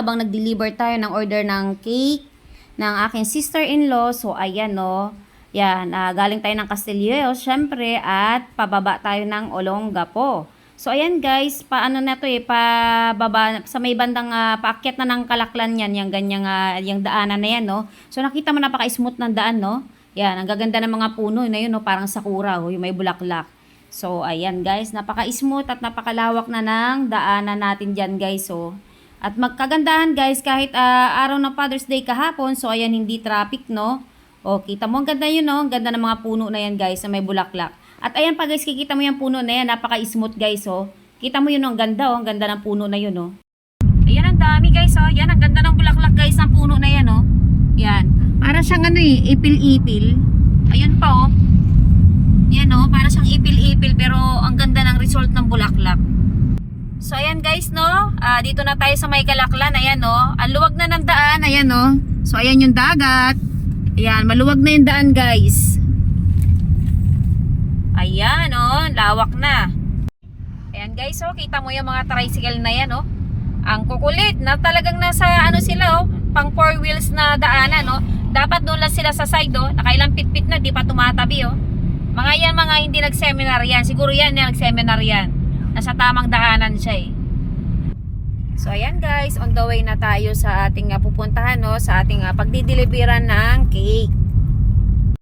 Habang nag-deliver tayo ng order ng cake ng aking sister-in-law. So, ayan no. Yan, galing tayo ng Castillejo, syempre, at pababa tayo ng Olongapo. So, ayan guys, paano na to pababa, sa may bandang paakyat na ng Kalaklan yan, yung ganyang, yung daanan na yan, no. So, nakita mo napaka-smooth ng daan, no. Yan, ang gaganda ng mga puno na yun, no, parang sakura, yung may bulaklak. So, ayan guys, napaka-smooth at napakalawak na ng daanan natin dyan guys, so. At magkagandahan guys, kahit araw ng Father's Day kahapon, so ayan, hindi traffic, no? O, kita mo, ang ganda yun, no? Ang ganda ng mga puno na yan guys, na may bulaklak. At ayan pa guys, kikita mo yung puno na yan, napaka-smooth guys, oh. Kita mo yun, ang ganda, oh. Ang ganda ng puno na yun, oh. Ayan, ang dami guys, oh. Yan, ang ganda ng bulaklak guys, ng puno na yan, oh. Yan. Para siyang ano ipil-ipil. Ayun pa, oh. Yan, oh. Para siyang ipil-ipil, pero ang ganda ng result ng bulaklak. So, ayan guys, no? Dito na tayo sa may Kalaklan. Ayan, no? Ang luwag na ng daan. Ayan, no? So, ayan yung dagat. Ayan, maluwag na yung daan, guys. Ayan, no? Lawak na. Ayan, guys, oh. Kita mo yung mga tricycle na yan, no? Ang kukulit na talagang nasa, ano sila, oh? Pang 4 wheels na daanan, no? Dapat doon lang sila sa side, oh. Nakailang pitpit na, di pa tumatabi, oh. Mga yan, mga hindi nag-seminar yan. Siguro yan, nag-seminar yan. Nasa tamang daanan siya, eh. So, ayan guys, on the way na tayo sa ating pupuntahan, no? Sa ating pagdideliveran ng cake.